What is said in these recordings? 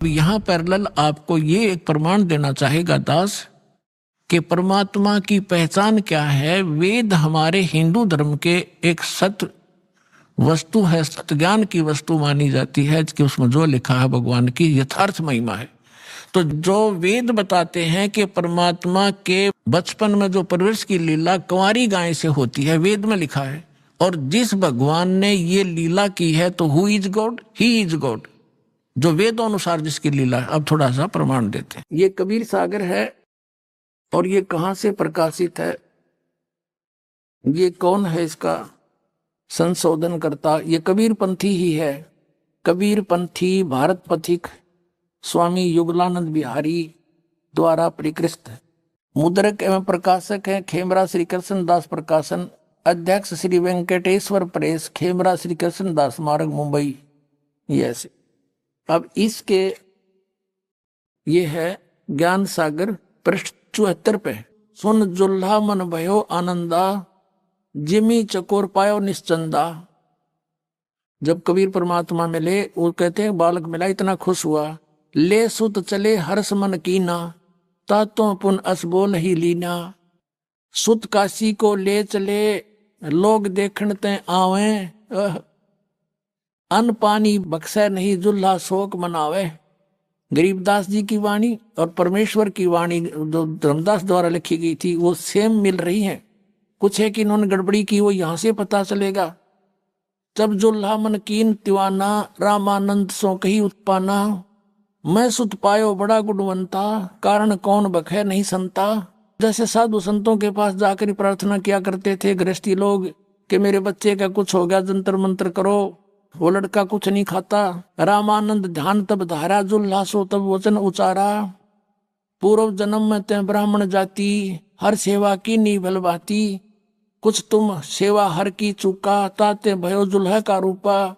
यहाँ पैरेलल आपको ये एक प्रमाण देना चाहेगा दास कि परमात्मा की पहचान क्या है। वेद हमारे हिंदू धर्म के एक सत्य वस्तु है, सत्य ज्ञान की वस्तु मानी जाती है कि उसमें जो लिखा है भगवान की यथार्थ महिमा है। तो जो वेद बताते हैं कि परमात्मा के बचपन में जो परवरिश की लीला कुंवारी गाय से होती है, वेद में लिखा है। और जिस भगवान ने ये लीला की है तो who is God? He is God. जो वेदों अनुसार जिसकी लीला है। अब थोड़ा सा प्रमाण देते हैं। ये कबीर सागर है और ये कहां से प्रकाशित है, ये कौन है इसका संशोधन करता? ये कबीर पंथी ही है। कबीर पंथी भारत पथिक स्वामी युगलानंद बिहारी द्वारा परिकृत। मुद्रक एवं प्रकाशक है खेमरा श्री कृष्ण दास प्रकाशन। अध्यक्ष श्री वेंकटेश्वर प्रेस, खेमरा श्री कृष्ण दास मार्ग, मुंबई। यस। अब इसके ये है ज्ञान सागर पृष्ठ 74 पे। सुन जुल्हा मन भयो आनंदा, जिमी चकोर पायो निश्चंदा। जब कबीर परमात्मा मिले, वो कहते हैं बालक मिला इतना खुश हुआ। ले सुत चले हर्ष मन कीना, तातों पुन असबोल ही लीना। सुत काशी को ले चले, लोग देखण ते आवे। अन्न पानी बख्शे नहीं, जुल्हा शोक मनावे। गरीबदास जी की वाणी और परमेश्वर की वाणी जो धर्मदास द्वारा लिखी गई थी वो सेम मिल रही है। कुछ है कि इन्होंने गड़बड़ी की, वो यहां से पता चलेगा। जब जुल्हा मन कीन तिवाना, रामानंद सो कही उत्पाना। मैं सुत पायो बड़ा गुणवंता, कारण कौन बखे नहीं संता। जैसे साधु संतों के पास जाकर प्रार्थना किया करते थे गृहस्थी लोग कि मेरे बच्चे का कुछ हो गया, जंतर मंत्र करो, वो लड़का कुछ नहीं खाता। रामानंद ध्यान तब धारा, जुल्हा सो तब वचन उचारा। पूर्व जन्म में ते ब्राह्मण जाति, हर सेवा की नी भलभाती। कुछ तुम सेवा हर की चूका, ताते भयो जुल्हा का रूपा।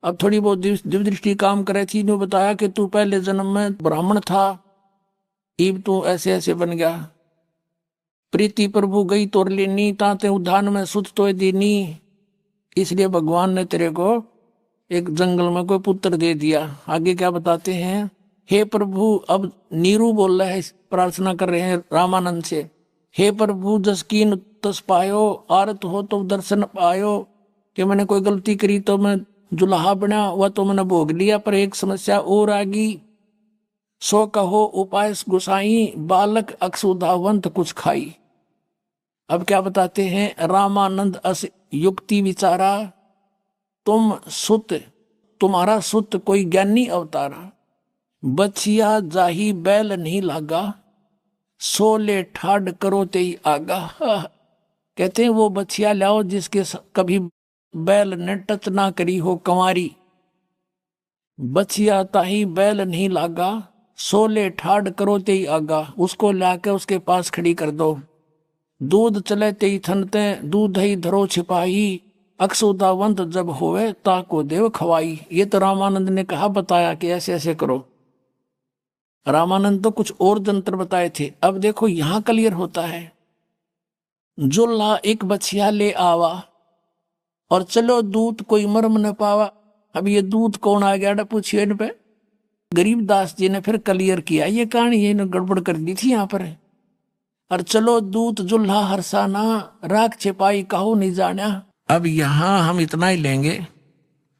अब थोड़ी बहुत दिव्य दृष्टि काम करे थी, ने बताया कि तू पहले जन्म में ब्राह्मण था, इब तू ऐसे ऐसे बन गया। प्रीति प्रभु गई तोर लेनी, ताते उद्यान में सुत तो दीनी। इसलिए भगवान ने तेरे को एक जंगल में कोई पुत्र दे दिया। आगे क्या बताते हैं? हे प्रभु, अब नीरू बोल रहा है, प्रार्थना कर रहे हैं रामानंद से। हे प्रभु जसकीन तस पायो, आरत हो तो दर्शन पायो। कि मैंने कोई गलती करी तो मैं जुल्हा बना, वह तो मैंने भोग लिया, पर एक समस्या और आ गई। सो कहो उपाय गुसाई, बालक अक्षुधावंत कुछ खाई। अब क्या बताते हैं? रामानंद अस युक्ति विचारा, तुम सुत, तुम्हारा सुत कोई ज्ञानी अवतारा। बछिया जाही बैल नहीं लागा, सोले ठाड करो ते आगा। कहते हैं वो बछिया लाओ जिसके कभी बैल ने टच ना करी हो, कंवारी। बछिया ताही बैल नहीं लागा, सोले ठाड करो ते आगा। उसको लाके उसके पास खड़ी कर दो। दूध चले ते थनते, दूध ही धरो छिपाही। अक्षुदावंत जब होवे, ताको देव खवाई। ये तो रामानंद ने कहा, बताया कि ऐसे ऐसे करो। रामानंद तो कुछ और जंत्र बताए थे। अब देखो यहां क्लियर होता है। जुल्हा एक बछिया ले आवा, और चलो दूत कोई मर्म न पावा। अब ये दूत कौन आ गया पूछिए इन पे। गरीबदास जी ने फिर क्लियर किया, ये कहानी ये गड़बड़ कर दी थी यहाँ पर। और चलो दूत जुल्हा हरसाना, राख छिपाई कहो नहीं जाना। अब यहाँ हम इतना ही लेंगे।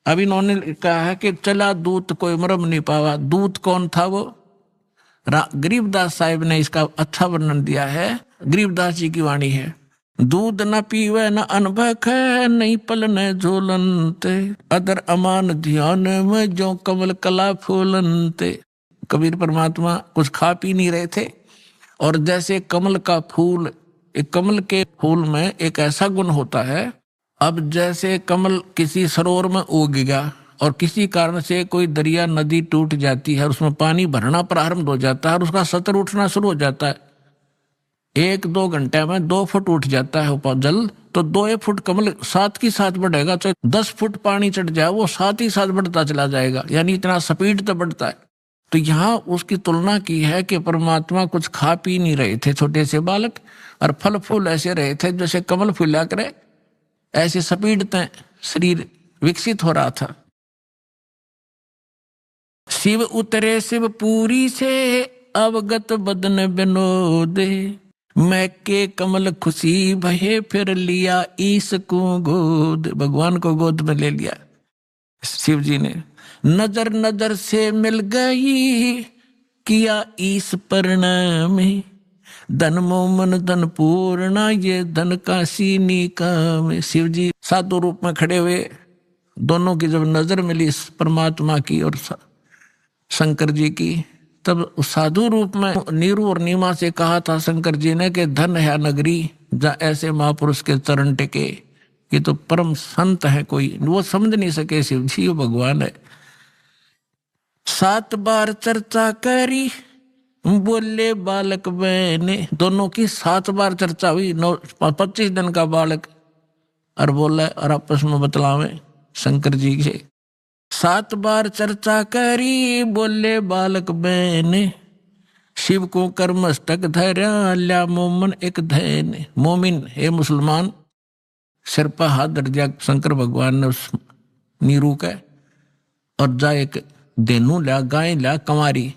अब इन्होंने कहा है कि चला दूत कोई मरम नहीं पावा। दूत कौन था? वो गरीबदास साहिब ने इसका अच्छा वर्णन दिया है। गरीबदास जी की वाणी है। दूध न पीवे न अनभख, नहीं पलने झोलनते। अदर अमान ध्यान में जो कमल कला फूलनते। कबीर परमात्मा कुछ खा पी नहीं रहे थे, और जैसे कमल का फूल, एक कमल के फूल में एक ऐसा गुण होता है। अब जैसे कमल किसी सरोवर में उग गया और किसी कारण से कोई दरिया नदी टूट जाती है, उसमें पानी भरना प्रारंभ हो जाता है और उसका सतर उठना शुरू हो जाता है। 1-2 घंटे में 2 फुट उठ जाता है जल, तो 2 फुट कमल साथ की साथ बढ़ेगा। चाहे 10 फुट पानी चढ़ जाए, वो साथ ही साथ बढ़ता चला जाएगा। यानी इतना स्पीड तो बढ़ता है। तो यहाँ उसकी तुलना की है कि परमात्मा कुछ खा पी नहीं रहे थे, छोटे से बालक, और फल फूल ऐसे रहे थे जैसे कमल फूला करे, ऐसे स्पीड तय शरीर विकसित हो रहा था। शिव उतरे शिवपुरी से अवगत बदन विनोदे, मैं के कमल खुशी भये फिर लिया ईस को गोद। भगवान को गोद में ले लिया शिव जी ने। नजर नजर से मिल गई किया ईस परिणाम, धन मोमन धन पूर्णा ये धन का सीनी काम। शिव जी साधु रूप में खड़े हुए, दोनों की जब नजर मिली परमात्मा की और शंकर जी की, तब साधु रूप में नीरू और नीमा से कहा था शंकर जी ने कि धन है नगरी जहाँ ऐसे महापुरुष के चरण टिके। ये तो परम संत है, कोई वो समझ नहीं सके शिव जी वो भगवान है। 7 बार चर्चा करी बोले बालक बहने, दोनों की 7 बार चर्चा हुई। 25 दिन का बालक और बोला और आपस में बतलावे शंकर जी से। 7 बार चर्चा करी बोले बालक बहने, शिव को कर मस्तक धरा ल्या मोमन एक धैन। मोमिन हे मुसलमान, सिर पर हाथ धर दिया शंकर भगवान ने उस नीरू का, और जा एक देनू ल्या गाय ल्या कंवारी।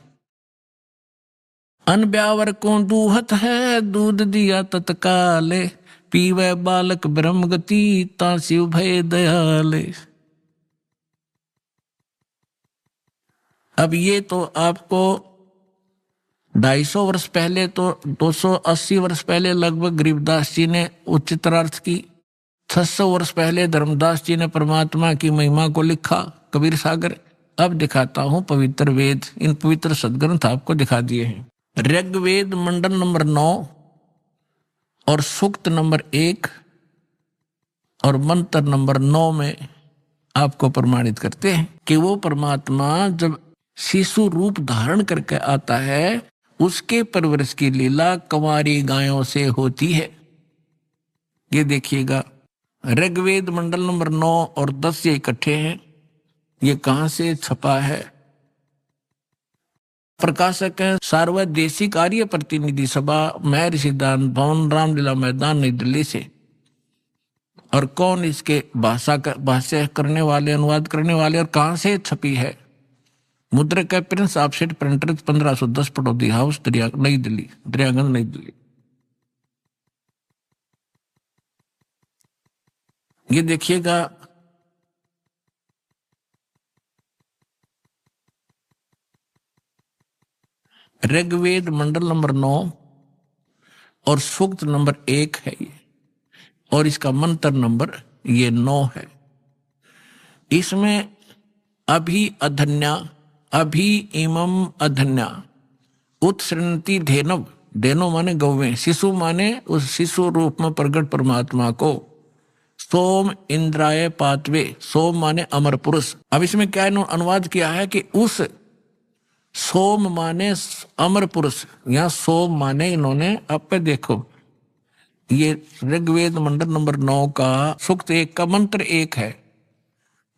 अन ब्यावर को दूहत है दूध दिया तत्काले, पीवे बालक ब्रह्म गति ता शिव भय दयाले। अब ये तो आपको 250 वर्ष पहले, तो 280 वर्ष पहले लगभग गरीबदास जी ने उच्चतरार्थ की। 600 वर्ष पहले धर्मदास जी ने परमात्मा की महिमा को लिखा, कबीर सागर। अब दिखाता हूं पवित्र वेद, इन पवित्र सदग्रंथ आपको दिखा दिए हैं। ऋग्वेद मंडल नंबर 9 और सूक्त नंबर 1 और मंत्र नंबर 9 में आपको प्रमाणित करते हैं कि वो परमात्मा जब शिशु रूप धारण करके आता है, उसके परवरिश की लीला कंवारी गायों से होती है। ये देखिएगा, ऋग्वेद मंडल नंबर 9 और 10 ये इकट्ठे हैं। ये कहां से छपा है? प्रकाशक है सार्वदेशिक आर्य प्रतिनिधि सभा, महर्षि दान भवन, रामलीला मैदान, नई दिल्ली से। और कौन इसके भाष्य करने वाले, अनुवाद करने वाले, और कहां से छपी है? मुद्रक है Prince offset printer 1510 Pataudi house, नई दिल्ली, दरियागंज नई दिल्ली। ये देखिएगा, ऋग्वेद मंडल नंबर 9 और सूक्त नंबर 1 है ये, और इसका मंत्र नंबर ये 9 है। इसमें अभी अधन्या, अभी इमम अधन्या उत्सृणति धेनव, धेनो माने गौवें, शिशु माने उस शिशु रूप में प्रकट परमात्मा को। सोम इंद्राय पातवे, सोम माने अमर पुरुष। अब इसमें क्या इन्होंने अनुवाद किया है कि उस सोम माने अमर पुरुष, यहाँ सोम माने इन्होंने, अब पे देखो ये ऋग्वेद मंडल नंबर 9 का सूक्त 1 का मंत्र 1 है।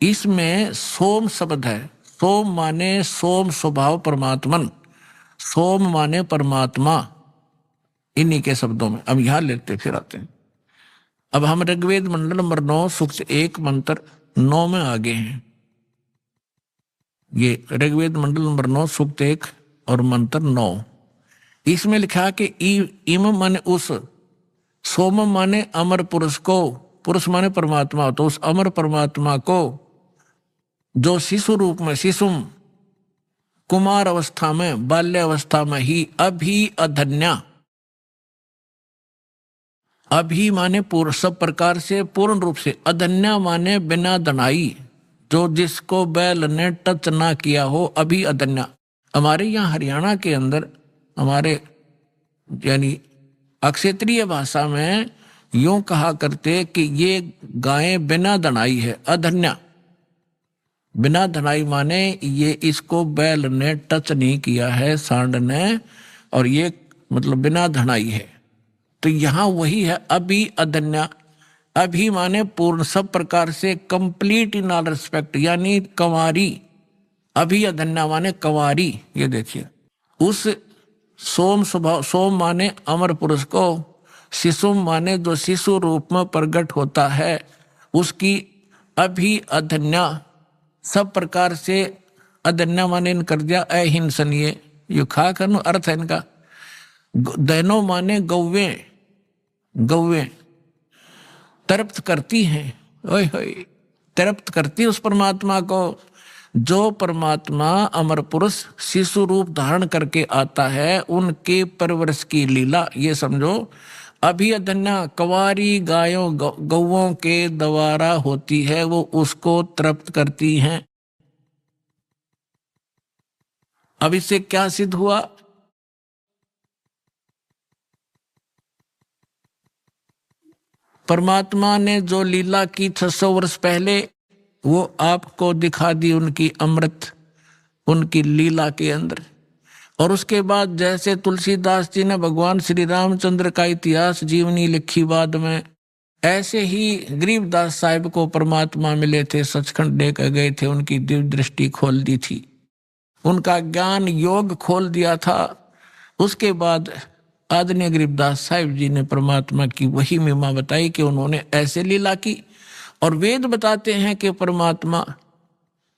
इसमें सोम शब्द है। सोम माने सोम स्वभाव परमात्मन, सोम माने परमात्मा, इन्हीं के शब्दों में। अब यहां लेते फिर आते हैं। अब हम ऋग्वेद मंडल नंबर 9 सूक्त 1 मंत्र 9 में आगे हैं। ये ऋग्वेद मंडल नंबर 9 सूक्त 1 और मंत्र 9, इसमें लिखा कि इम माने उस, सोम माने अमर पुरुष को, पुरुष माने परमात्मा, तो उस अमर परमात्मा को जो शिशु रूप में, शिशुम कुमार अवस्था में, बाल्य अवस्था में ही, अभी अधन्या, अभी माने पूर्ण, सब प्रकार से पूर्ण रूप से, अधन्या माने बिना दनाई, जो जिसको बैल ने टच ना किया हो, अभी अधन्या। हमारे यहाँ हरियाणा के अंदर, हमारे यानी अक्षेत्रीय भाषा में यूं कहा करते कि ये गायें बिना दनाई है, अधन्या। बिना धनाई माने ये इसको बैल ने टच नहीं किया है, सांड ने, और ये मतलब बिना धनाई है। तो यहां वही है अभी अधन्या। अभी माने पूर्ण, सब प्रकार से, कंप्लीट इन ऑल रिस्पेक्ट, यानी कंवारी। अभी अधन्या माने कंवारी। ये देखिए, उस सोम स्वभाव, सोम माने अमर पुरुष को, शिशु माने जो शिशु रूप में प्रकट होता है, उसकी अभी अधन्या, सब प्रकार से अधन्या माने इन कर दिया अहिंसनीय, यो खा कर अर्थ है इनका। दैनो माने गौवे, गौवे तृप्त करती हैं, ओए होए तृप्त करती उस परमात्मा को। जो परमात्मा अमर पुरुष शिशु रूप धारण करके आता है, उनके परवरिश की लीला ये समझो अभी अधन्या कवारी गायों गौओं के द्वारा होती है, वो उसको तृप्त करती हैं। अब इससे क्या सिद्ध हुआ? परमात्मा ने जो लीला की 600 वर्ष पहले, वो आपको दिखा दी उनकी अमृत, उनकी लीला के अंदर। और उसके बाद जैसे तुलसीदास जी ने भगवान श्री रामचंद्र का इतिहास जीवनी लिखी बाद में, ऐसे ही गरीबदास साहिब को परमात्मा मिले थे, सचखंड लेकर गए थे, उनकी दिव्य दृष्टि खोल दी थी, उनका ज्ञान योग खोल दिया था। उसके बाद आदरणीय गरीबदास साहिब जी ने परमात्मा की वही महिमा बताई कि उन्होंने ऐसे लीला की। और वेद बताते हैं कि परमात्मा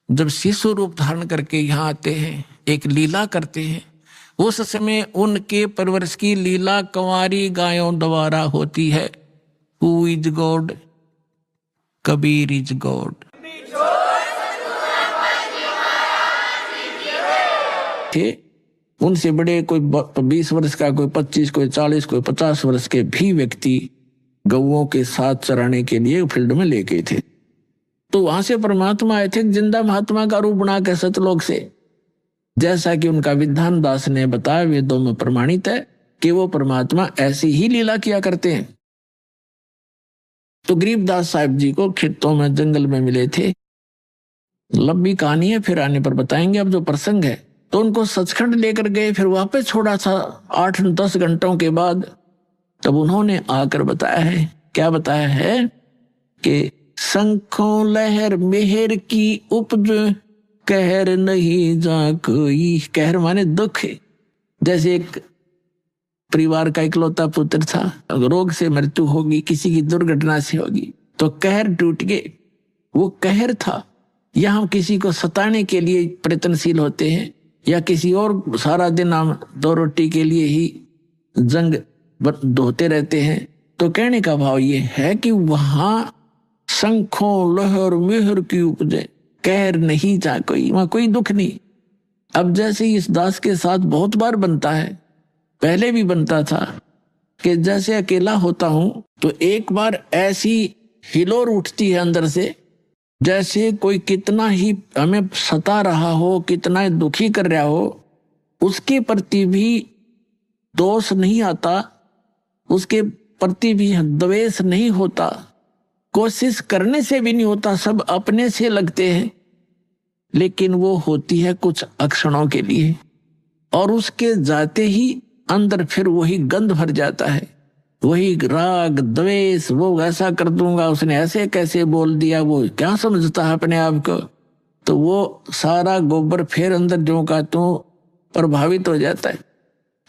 जब शिशु रूप धारण करके यहाँ आते हैं, एक लीला करते हैं, उस समय उनके परवरिश की लीला कंवारी गायों द्वारा होती है। Who is God? Kabir is God. थे उनसे बड़े कोई 20 वर्ष का, कोई 25, कोई 40, कोई 50 वर्ष के भी व्यक्ति गौओं के साथ चराने के लिए फील्ड में ले गए थे। तो वहां से परमात्मा आए थे जिंदा महात्मा का रूप बना के सतलोक से। जैसा कि उनका विधान दास ने बताया, वेदों में प्रमाणित है कि वो परमात्मा ऐसी ही लीला किया करते हैं। तो गरीबदास साहिब जी को खेतों में जंगल में मिले थे। लंबी कहानी है, फिर आने पर बताएंगे। अब जो प्रसंग है, तो उनको सचखंड लेकर गए, फिर वापस छोड़ा था 8-10 घंटों के बाद। तब उन्होंने आकर बताया है, क्या बताया है कि शंखों लहर मेहर की उपज, कहर नहीं जा कोई। कहर माने दुख। जैसे एक परिवार का इकलौता पुत्र था, रोग से मृत्यु होगी, किसी की दुर्घटना से होगी, तो कहर टूट गए, वो कहर था। या हम किसी को सताने के लिए प्रयत्नशील होते हैं, या किसी और सारा दिन हम 2 रोटी के लिए ही जंग धोते रहते हैं। तो कहने का भाव ये है कि वहां शंखों लहर मेहर की उपजे, कहर नहीं जा कोई, वहां कोई दुख नहीं। अब जैसे इस दास के साथ बहुत बार बनता है, पहले भी बनता था, कि जैसे अकेला होता हूं तो एक बार ऐसी हिलोर उठती है अंदर से, जैसे कोई कितना ही हमें सता रहा हो, कितना ही दुखी कर रहा हो, उसके प्रति भी दोष नहीं आता, उसके प्रति भी द्वेष नहीं होता, कोशिश करने से भी नहीं होता, सब अपने से लगते हैं। लेकिन वो होती है कुछ अक्षणों के लिए, और उसके जाते ही अंदर फिर वही गंध भर जाता है, वही राग द्वेष, वो ऐसा कर दूंगा, उसने ऐसे कैसे बोल दिया, वो क्या समझता है अपने आप को। तो वो सारा गोबर फिर अंदर जो का तो प्रभावित हो जाता है।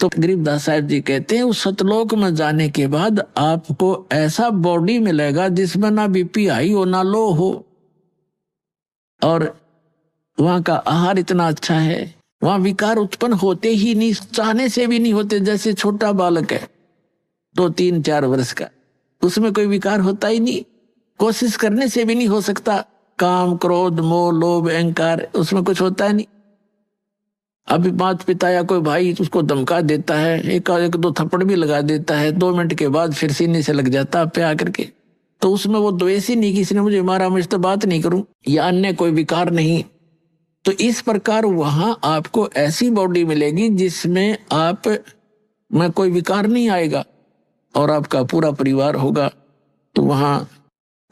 तो गरीबदास साहिब जी कहते हैं उस सतलोक में जाने के बाद आपको ऐसा बॉडी मिलेगा जिसमें ना बीपी हाई हो ना लो हो, और वहां का आहार इतना अच्छा है, वहां विकार उत्पन्न होते ही नहीं, चाहने से भी नहीं होते। जैसे छोटा बालक है 2-3-4 वर्ष का, उसमें कोई विकार होता ही नहीं, कोशिश करने से भी नहीं हो सकता। काम क्रोध मोह लोभ अहंकार, उसमें कुछ होता है नहीं। अभी माता पिता या कोई भाई उसको धमका देता है, एक 2 थप्पड़ भी लगा देता है, 2 मिनट के बाद फिर सीने से लग जाता पे आकर के, तो उसमें वो द्वेष ही नहीं, किसी ने मुझे मारा मैं तो बात नहीं करूं, या अन्य कोई विकार नहीं। तो इस प्रकार वहां आपको ऐसी बॉडी मिलेगी जिसमें आप में कोई विकार नहीं आएगा, और आपका पूरा परिवार होगा। तो वहां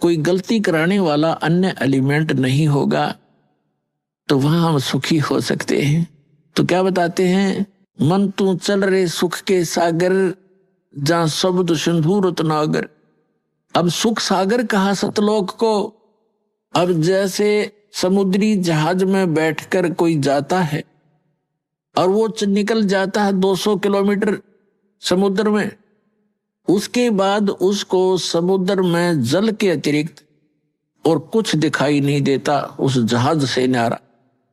कोई गलती कराने वाला अन्य एलिमेंट नहीं होगा, तो वहां हम सुखी हो सकते हैं। तो क्या बताते हैं, मन तू चल रे सुख के सागर, जहां शब्द सिंधु रत्नागर। अब सुख सागर कहा सतलोक को। अब जैसे समुद्री जहाज में बैठकर कोई जाता है और वो निकल जाता है 200 किलोमीटर समुद्र में, उसके बाद उसको समुद्र में जल के अतिरिक्त और कुछ दिखाई नहीं देता उस जहाज से न्यारा।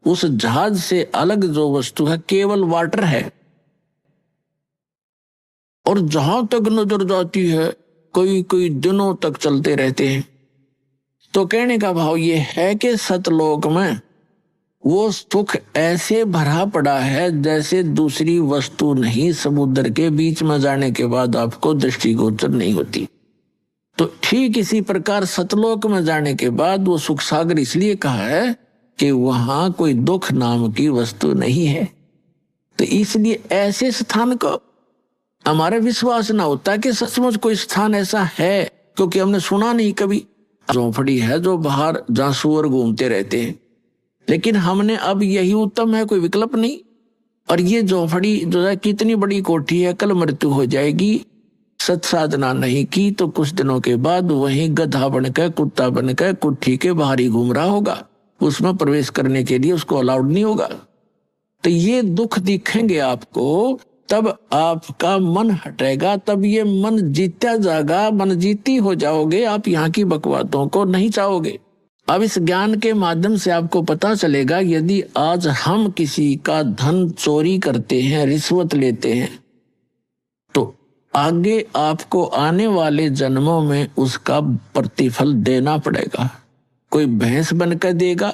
उस जहाज से अलग जो वस्तु है केवल वाटर है, और जहां तक नजर जाती है कोई कोई दिनों तक चलते रहते हैं। तो कहने का भाव ये है कि सतलोक में वो सुख ऐसे भरा पड़ा है जैसे दूसरी वस्तु नहीं, समुद्र के बीच में जाने के बाद आपको दृष्टिगोचर नहीं होती। तो ठीक इसी प्रकार सतलोक में जाने के बाद वो सुख सागर इसलिए कहा है कि वहां कोई दुख नाम की वस्तु नहीं है। तो इसलिए ऐसे स्थान को हमारा विश्वास ना होता कि सचमुच कोई स्थान ऐसा है, क्योंकि हमने सुना नहीं कभी। झोंपड़ी है जो बाहर जहां सुअर घूमते रहते हैं, लेकिन हमने अब यही उत्तम है, कोई विकल्प नहीं। और ये झोंपड़ी जो है कितनी बड़ी कोठी है, कल मृत्यु हो जाएगी। सत साधना नहीं की तो कुछ दिनों के बाद वहीं गधा बनकर कुत्ता बनकर कुट्ठी के बाहर ही घूम रहा होगा, उसमें प्रवेश करने के लिए उसको अलाउड नहीं होगा। तो ये दुख दिखेंगे आपको, तब आपका मन हटेगा, तब ये मन जीता जाएगा, मन जीती हो जाओगे, आप यहाँ की बकवादों को नहीं चाहोगे। अब इस ज्ञान के माध्यम से आपको पता चलेगा, यदि आज हम किसी का धन चोरी करते हैं, रिश्वत लेते हैं, तो आगे आपको आने वाले जन्मों में उसका प्रतिफल देना पड़ेगा। कोई भैंस बनकर देगा,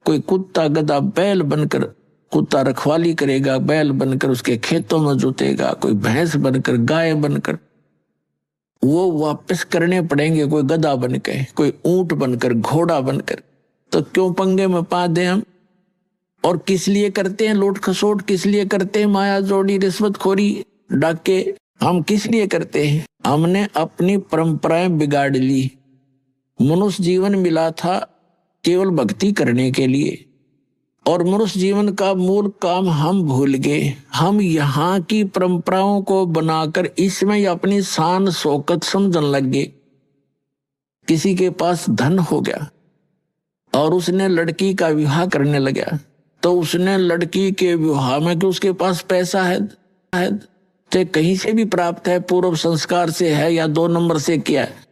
कोई कुत्ता गधा बैल बनकर कुत्ता रखवाली करेगा, बैल बनकर उसके खेतों में जोतेगा, कोई भैंस बनकर गाय बनकर, वो वापस करने पड़ेंगे, कोई गधा बनकर, कोई ऊंट बनकर, घोड़ा बनकर। तो क्यों पंगे में पा दें हम? और किस लिए करते हैं लूट खसोट, किस लिए करते हैं माया जोड़ी रिश्वतखोरी डाके, हम किस लिए करते हैं? हमने अपनी परंपराएं बिगाड़ ली। मनुष्य जीवन मिला था केवल भक्ति करने के लिए, और मनुष्य जीवन का मूल काम हम भूल गए। हम यहाँ की परंपराओं को बनाकर इसमें अपनी शान शौकत समझने लग गए। किसी के पास धन हो गया और उसने लड़की का विवाह करने लगा, तो उसने लड़की के विवाह में कि उसके पास पैसा है चाहे कहीं से भी प्राप्त है, पूर्व संस्कार से है या 2 नंबर से किया है,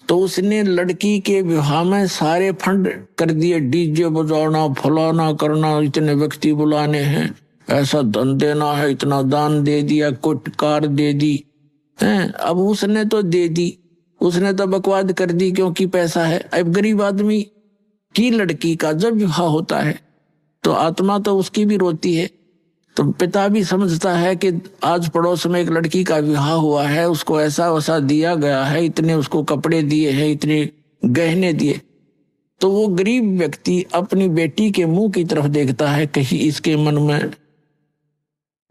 तो उसने लड़की के विवाह में सारे फंड कर दिए, डीजे बजाना, फलाना करना, इतने व्यक्ति बुलाने हैं, ऐसा धन देना है, इतना दान दे दिया, कुछ कार दे दी हैं। अब उसने तो दे दी, उसने तो बकवाद कर दी क्योंकि पैसा है। अब गरीब आदमी की लड़की का जब विवाह होता है तो आत्मा तो उसकी भी रोती है। तो पिता भी समझता है कि आज पड़ोस में एक लड़की का विवाह हुआ है, उसको ऐसा वैसा दिया गया है, इतने उसको कपड़े दिए हैं, इतने गहने दिए। तो वो गरीब व्यक्ति अपनी बेटी के मुंह की तरफ देखता है, कहीं इसके मन में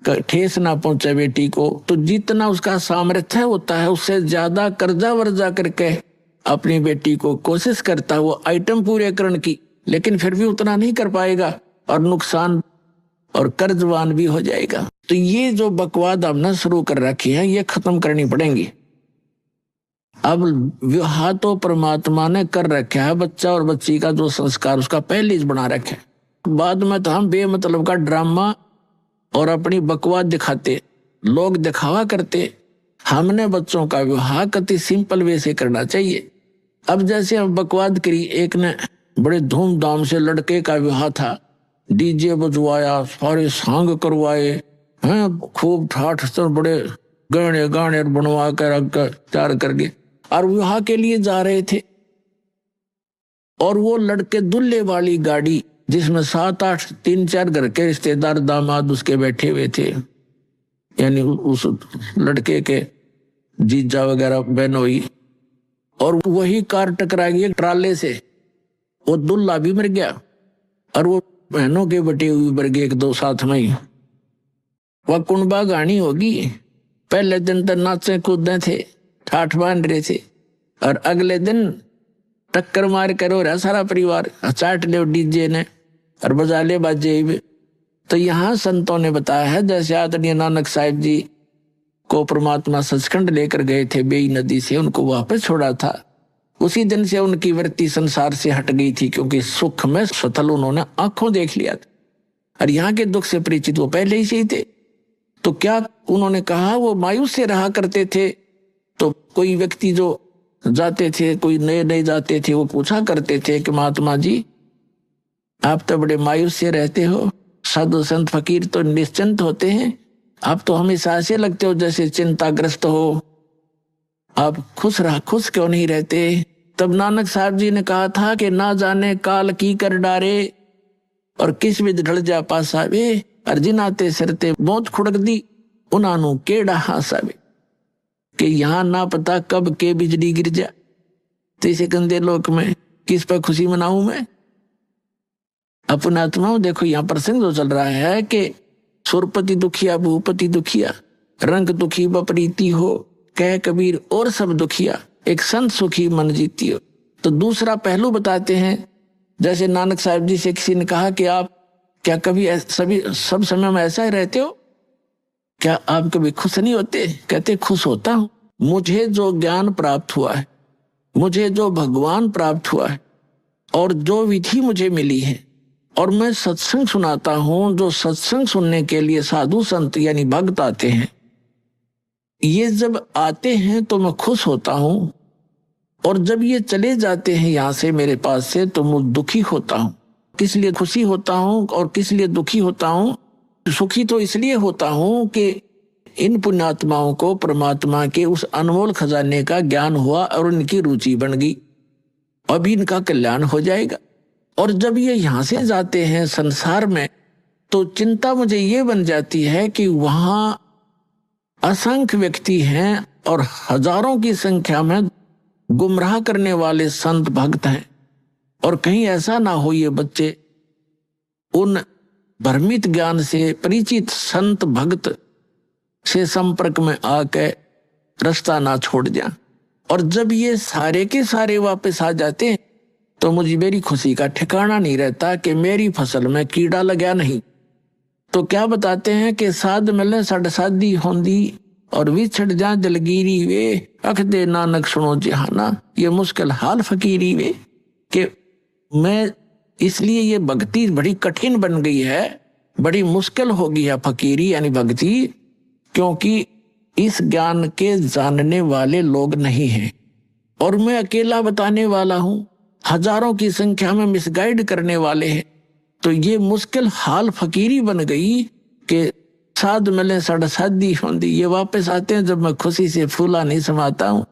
ठेस ना पहुंचे बेटी को। तो जितना उसका सामर्थ्य होता है उससे ज्यादा कर्जा वर्जा करके अपनी बेटी को कोशिश करता है वो आइटम पूरे करने की, लेकिन फिर भी उतना नहीं कर पाएगा और नुकसान और कर्जवान भी हो जाएगा। तो ये जो बकवाद हमने शुरू कर रखी है ये खत्म करनी पड़ेंगी। अब विवाह तो परमात्मा ने कर रखा है, बच्चा और बच्ची का जो संस्कार उसका पहले ही बना रखा है। बाद में तो हम बेमतलब का ड्रामा और अपनी बकवाद दिखाते, लोग दिखावा करते। हमने बच्चों का विवाह कति सिंपल वे से करना चाहिए। अब जैसे हम बकवाद करी, एक ने बड़े धूमधाम से लड़के का विवाह था, डीजे बजवाया, सारे सांग करवाए हैं, खूब ठाठ से बड़े गहने गाने बनवा कर रख कर तैयार करके, और विवाह के लिए जा रहे थे। और वो लड़के दुल्हे वाली गाड़ी जिसमें 7-8 3-4 घर के रिश्तेदार दामाद उसके बैठे हुए थे, यानी उस लड़के के जीजा वगैरह बहनोई, और वही कार टकरा गई एक ट्राले से, वो दुल्हा भी मर गया और वो बहनों के बटे हुए मर गए 1-2 साथ में ही। वह कुंबा गानी होगी। पहले दिन तो नाचे कूदे थे, ठाठ बांध रहे थे, और अगले दिन टक्कर मार कर हो रहा सारा परिवार, चाट ले डीजे ने और बजा ले बाजे भी। तो यहाँ संतों ने बताया है, जैसे आदरणीय नानक साहिब जी को परमात्मा सचखंड लेकर गए थे, बेई नदी से उनको वापस छोड़ा था, उसी दिन से उनकी वृत्ति संसार से हट गई थी, क्योंकि सुख में स्वतल उन्होंने आंखों देख लिया था, और यहाँ के दुख से परिचित वो पहले ही से ही थे। तो क्या उन्होंने कहा, वो मायूस से रहा करते थे। तो कोई व्यक्ति जो जाते थे, कोई नए नए जाते थे, वो पूछा करते थे कि महात्मा जी आप तो बड़े मायूस से रहते हो, साधु संत फकीर तो निश्चिंत होते हैं, आप तो हमेशा ऐसे लगते हो जैसे चिंताग्रस्त हो, आप खुश क्यों नहीं रहते? तब नानक साहब जी ने कहा था कि ना जाने काल की कर डारे और किस विध ढल जा पासावे, अर्जिनाते सरते मौत खुड़क दी उन्हानू केड़ा हासावे, कि यहाँ ना पता कब के बिजली गिर जा। तो इसे गंदे लोक में किस पर खुशी मनाऊं मैं? अपने आत्माओं देखो, यहाँ प्रसंग जो चल रहा है कि सुरपति दुखिया भूपति दुखिया, रंग दुखी बपरीती हो, कह कबीर और सब दुखिया, एक संत सुखी मन जीती हो। तो दूसरा पहलू बताते हैं, जैसे नानक साहब जी से किसी ने कहा कि आप क्या कभी सब समय में ऐसा ही रहते हो, क्या आप कभी खुश नहीं होते? कहते खुश होता हूं, मुझे जो ज्ञान प्राप्त हुआ है, मुझे जो भगवान प्राप्त हुआ है और जो विधि मुझे मिली है, और मैं सत्संग सुनाता हूं, जो सत्संग सुनने के लिए साधु संत यानी भक्त आते हैं, ये जब आते हैं तो मैं खुश होता हूं, और जब ये चले जाते हैं यहां से मेरे पास से तो मैं दुखी होता हूं। किस लिए खुशी होता हूं और किस लिए दुखी होता हूं? सुखी तो इसलिए होता हूं कि इन पुण्यात्माओं को परमात्मा के उस अनमोल खजाने का ज्ञान हुआ और उनकी रुचि बन गई, अभी इनका कल्याण हो जाएगा। और जब ये यहां से जाते हैं संसार में तो चिंता मुझे ये बन जाती है कि वहां असंख्य व्यक्ति हैं और हजारों की संख्या में गुमराह करने वाले संत भक्त हैं, और कहीं ऐसा ना हो ये बच्चे उन भ्रमित ज्ञान से परिचित संत भक्त से संपर्क में आके रास्ता ना छोड़ जाए। और जब ये सारे के सारे वापस आ जाते हैं तो मुझे मेरी खुशी का ठिकाना नहीं रहता कि मेरी फसल में कीड़ा लगा नहीं। तो क्या बताते हैं कि साध मिले सड़ साधी होंदी और विछड़ जा दिलगिरी वे, अख दे नानक सुनो जहाना, ये मुश्किल हाल फकीरी वे। कि मैं इसलिए ये भक्ति बड़ी कठिन बन गई है, बड़ी मुश्किल हो गई है फकीरी यानी भक्ति, क्योंकि इस ज्ञान के जानने वाले लोग नहीं हैं और मैं अकेला बताने वाला हूं, हजारों की संख्या में मिसगाइड करने वाले हैं। तो ये मुश्किल हाल फकीरी बन गई कि साध मिले सड़ साधी होंदी, ये वापस आते हैं जब मैं खुशी से फूला नहीं समाता हूं,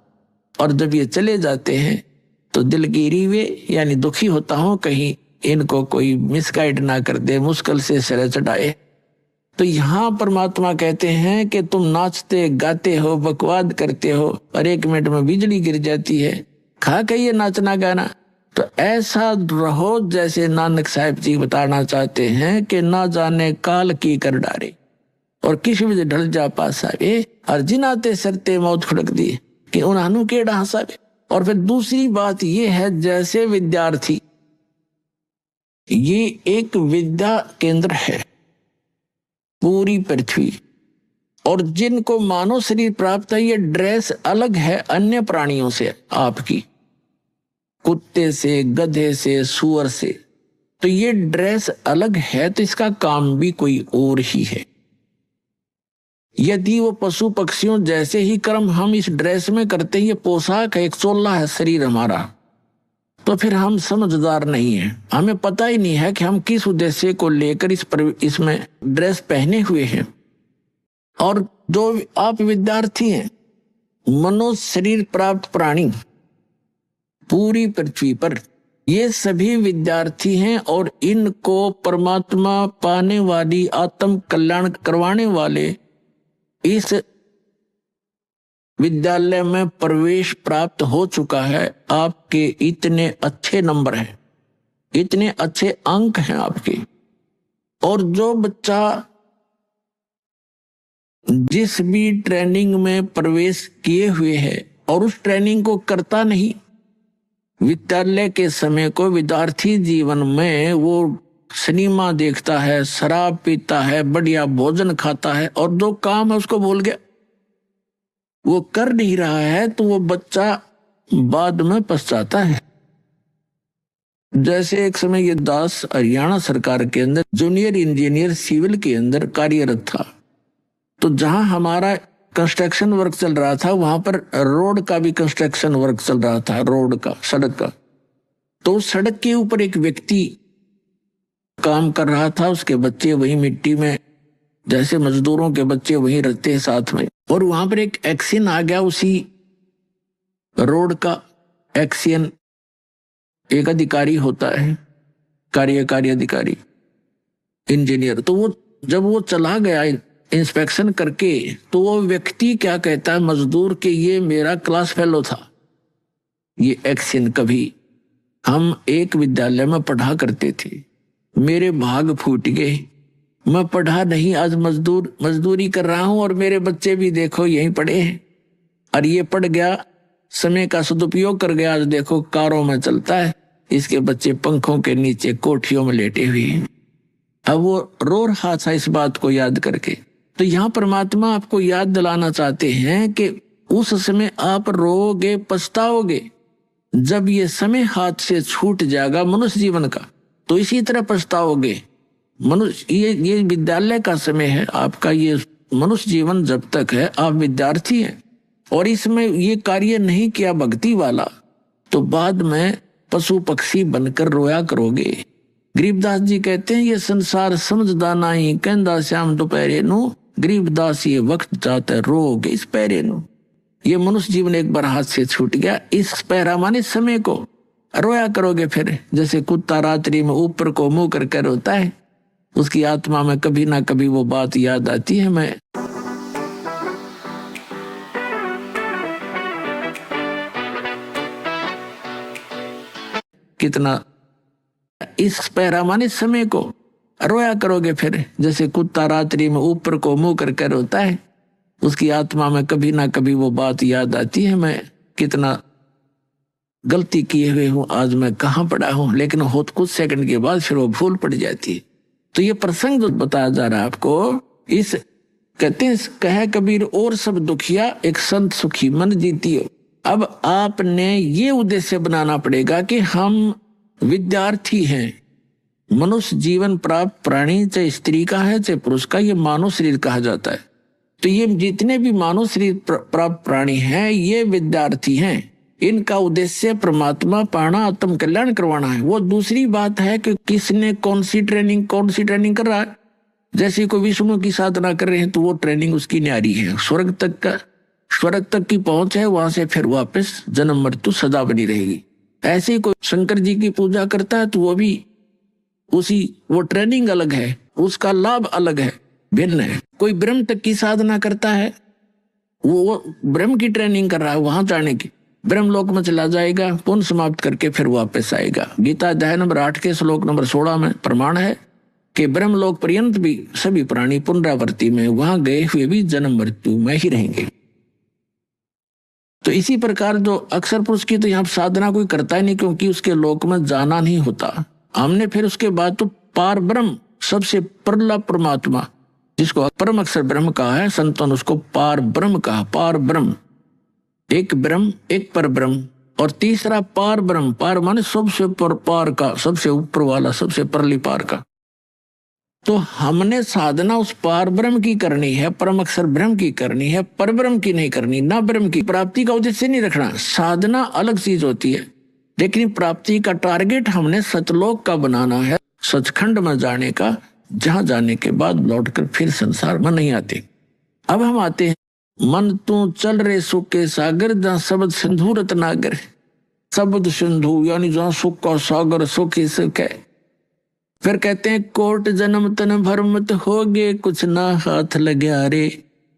और जब ये चले जाते हैं तो दिलगिरी वे यानी दुखी होता हूं कहीं इनको कोई मिसगाइड ना कर दे, मुश्किल से सिर चढ़ाए। तो यहाँ परमात्मा कहते हैं कि तुम नाचते गाते हो, बकवाद करते हो और 1 मिनट में बिजली गिर जाती है, खा के ये नाचना गाना। तो ऐसा रहो जैसे नानक साहब जी बताना चाहते हैं कि ना जाने काल की कर डारे और किसी भी ढल जा पासावे, और जिनाते सरते मौत खुड़क दी कि उन्हानू केड़ा हंसावे। और फिर दूसरी बात ये है, जैसे विद्यार्थी, ये एक विद्या केंद्र है पूरी पृथ्वी, और जिनको मानव शरीर प्राप्त है, ये ड्रेस अलग है अन्य प्राणियों से, आपकी कुत्ते से, गधे से, सुअर से, तो ये ड्रेस अलग है, तो इसका काम भी कोई और ही है। यदि वो पशु पक्षियों जैसे ही कर्म हम इस ड्रेस में करते हैं, ये पोशाक है, एक चोला है शरीर हमारा, तो फिर हम समझदार नहीं है, हमें पता ही नहीं है कि हम किस उद्देश्य को लेकर इसमें ड्रेस पहने हुए हैं। और जो आप विद्यार्थी हैं, मनुष्य शरीर प्राप्त प्राणी पूरी पृथ्वी पर, ये सभी विद्यार्थी हैं और इनको परमात्मा पाने वाली, आत्म कल्याण करवाने वाले इस विद्यालय में प्रवेश प्राप्त हो चुका है। आपके इतने अच्छे नंबर हैं, इतने अच्छे अंक हैं आपके, और जो बच्चा जिस भी ट्रेनिंग में प्रवेश किए हुए है और उस ट्रेनिंग को करता नहीं, विद्यालय के समय को विद्यार्थी जीवन में वो सिनेमा देखता है, शराब पीता है, बढ़िया भोजन खाता है, और जो काम है उसको भूल गया, वो कर नहीं रहा है, तो वो बच्चा बाद में पछताता है। जैसे एक समय ये दास हरियाणा सरकार के अंदर जूनियर इंजीनियर सिविल के अंदर कार्यरत था, तो जहां हमारा कंस्ट्रक्शन वर्क चल रहा था, वहां पर रोड का भी कंस्ट्रक्शन वर्क चल रहा था, रोड का, सड़क का। तो सड़क के ऊपर एक व्यक्ति काम कर रहा था, उसके बच्चे वही मिट्टी में, जैसे मजदूरों के बच्चे वहीं रहते हैं साथ में। और वहां पर एक एक्सीन आ गया, उसी रोड का एक्सीन एक अधिकारी होता है, कार्यकारी अधिकारी, इंजीनियर। तो वो जब वो चला गया इंस्पेक्शन करके, तो वो व्यक्ति क्या कहता है मजदूर के, ये मेरा क्लास फेलो था, ये एक्सीन। कभी हम एक विद्यालय में पढ़ा करते थे, मेरे भाग फूट गए, मैं पढ़ा नहीं, आज मजदूरी कर रहा हूं और मेरे बच्चे भी देखो यहीं पढ़े हैं। और ये पढ़ गया, समय का सदुपयोग कर गया, आज देखो कारों में चलता है, इसके बच्चे पंखों के नीचे कोठियों में लेटे हुए हैं। अब वो रो रहा था इस बात को याद करके। तो यहाँ परमात्मा आपको याद दिलाना चाहते हैं कि उस समय आप रोगे, पछताओगे। जब ये समय हाथ से छूट जाएगा मनुष्य जीवन का, तो इसी तरह पछताओगे। मनुष्य ये विद्यालय का समय है आपका, ये मनुष्य जीवन जब तक है आप विद्यार्थी हैं, और इसमें ये कार्य नहीं किया भक्ति वाला, तो बाद में पशु पक्षी बनकर रोया करोगे। गरीबदास जी कहते हैं, ये संसार समझदा नहीं, कहंदा श्याम दोपहरे नु, गरीबदास ये वक्त जाता रोगे इस पैरे नु। ये मनुष्य जीवन एक बार हाथ से छूट गया, इस पैरा माने समय को रोया करोगे फिर। जैसे कुत्ता रात्रि में ऊपर को मुंह करके रोता है, उसकी आत्मा में कभी ना कभी वो बात याद आती है, मैं कितना इस पैरा माने समय को रोया करोगे फिर। जैसे कुत्ता रात्रि में ऊपर को मुंह करके रोता है, उसकी आत्मा में कभी ना कभी वो बात याद आती है, मैं कितना गलती किए हुए हूं, आज मैं कहाँ पड़ा हूं। लेकिन हो कुछ सेकंड के बाद फिर वो भूल पड़ जाती है। तो ये प्रसंग जो बताया जा रहा है आपको, इस कहते हैं कहे कबीर और सब दुखिया एक संत सुखी मन जीतियो। अब आपने ये उद्देश्य बनाना पड़ेगा कि हम विद्यार्थी हैं, मनुष्य जीवन प्राप्त प्राणी, चाहे स्त्री का है चाहे पुरुष का, ये मानव शरीर कहा जाता है। तो ये जितने भी मानव शरीर प्राप्त प्राणी हैं ये विद्यार्थी हैं। इनका उद्देश्य परमात्मा पाना, आत्म कल्याण करवाना है। वो दूसरी बात है कि किसने कौन सी ट्रेनिंग कर रहा है। जैसे कोई विष्णु की साधना कर रहे हैं तो वो ट्रेनिंग उसकी न्यारी है, स्वर्ग तक की पहुंच है, वहां से फिर वापस जन्म मृत्यु सदा बनी रहेगी। ऐसे कोई शंकर जी की पूजा करता है तो वो भी वो ट्रेनिंग अलग है, उसका लाभ अलग है, भिन्न है। कोई ब्रह्म तक की साधना करता है, वो ब्रह्म की ट्रेनिंग कर रहा है, वहां जाने की, ब्रह्म लोक में चला जाएगा, पुण्य समाप्त करके फिर वापस आएगा। गीता अध्याय नंबर 8 के श्लोक नंबर 16 में प्रमाण है कि ब्रह्म लोक पर्यंत भी सभी प्राणी पुनरावृत्ति में, वहां गए हुए भी जन्म मृत्यु में ही रहेंगे। तो इसी प्रकार जो अक्षर पुरुष की तो यहाँ साधना कोई करता ही नहीं, क्योंकि उसके लोक में जाना नहीं होता। हमने फिर उसके बाद तो पार ब्रह्म, सबसे परला परमात्मा, जिसको परम अक्षर ब्रह्म कहा है, संतों ने उसको पार ब्रह्म कहा। पार ब्रह्म, एक ब्रह्म, एक पर ब्रह्म, और तीसरा पार ब्रह्म। पार माने सबसे पर पार का, सबसे ऊपर वाला, सबसे परली पार का। तो हमने साधना उस पार ब्रह्म की करनी है, परम अक्षर ब्रह्म की करनी है, पर ब्रह्म की नहीं करनी। ना ब्रह्म की प्राप्ति का उद्देश्य नहीं रखना। साधना अलग चीज होती है, लेकिन प्राप्ति का टारगेट हमने सतलोक का बनाना है, सचखंड में जाने का, जहां जाने के बाद लौटकर फिर संसार में नहीं आते। अब हम आते हैं, मन तू चल रे सुख के सागर, जहां शब्द सिंधु रत्नागर। शब्द सिंधु यानी जहां सुख का सागर, सुख ही सुख है। फिर कहते हैं कोट जन्म तन भरमत हो गे, कुछ ना हाथ लग्या रे,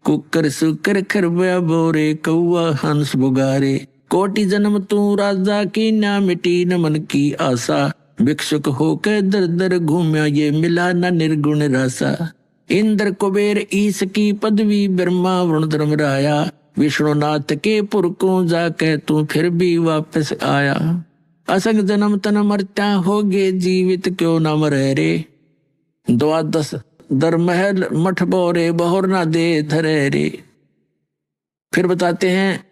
कुकर सुकर खरबया बोरे, कौआ हंस बुगारे। कोटि जन्म तू राजा की, ना मिटी न मन की आशा, भिक्षुक होकर दर दर घूम्या, ये मिला न निर्गुण रासा। इंद्र कुबेर ईश की पदवी, ब्रह्मा वरुण धर्मराया, विष्णुनाथ के पुर को जाके तू फिर भी वापस आया। असंग जन्म तन मरत्या होगे, जीवित क्यों न मरे रे, द्वादश दर महल मठ बोरे, बहुर ना दे धरे रे। फिर बताते हैं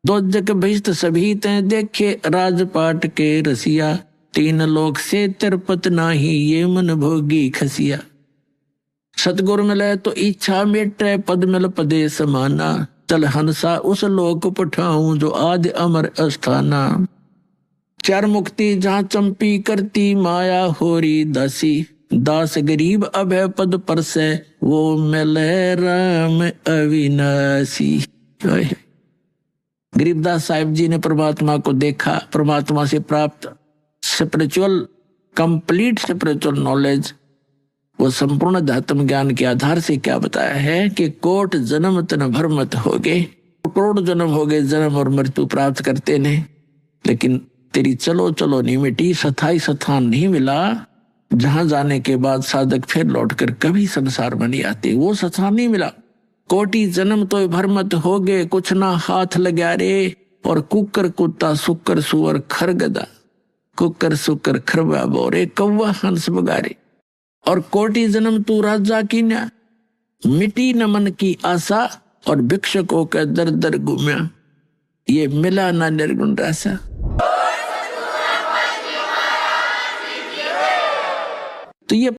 दो जग भीष्ट सभी ते देखे, राजपाट के रसिया, तीन लोक से तिरपत नाही, ये मन भोगी खसिया। सतगुरु मिले तो इच्छा मेटे, पद मिल पदे समाना, चल हंसा उस लोक पठाऊं, जो आदि अमर अस्थाना। चार मुक्ति जहाँ चंपी करती, माया होरी दासी, दास गरीब अभय पद पर से वो मिले राम अविनाशी। गरीबदास साहिब जी ने परमात्मा को देखा, परमात्मा से प्राप्त स्पिरिचुअल कंप्लीट स्पिरिचुअल नॉलेज, वो संपूर्ण अध्यात्म ज्ञान के आधार से क्या बताया है कि कोट जन्म तन भर मत होगे, करोड़ जन्म हो गए, जन्म और मृत्यु प्राप्त करते ने, लेकिन तेरी चलो चलो नहीं मिटी, स्थाई स्थान नहीं मिला जहां जाने के बाद साधक फिर लौटकर कभी संसार में नहीं आते, वो स्थान नहीं मिला। कोटि जन्म तो भर मत हो गए, कुछ ना हाथ लगा रे, और कुकर कुत्ता सुकर सुअर खरगदा, कुकर सुकर खरबा बोरे कौवा हंस बगारे, और कोटि जन्म तू राजा की न मिटी न मन की आशा, और भिक्षकों का दर दर घूम्या, ये मिला ना निर्गुण रासा। तो ये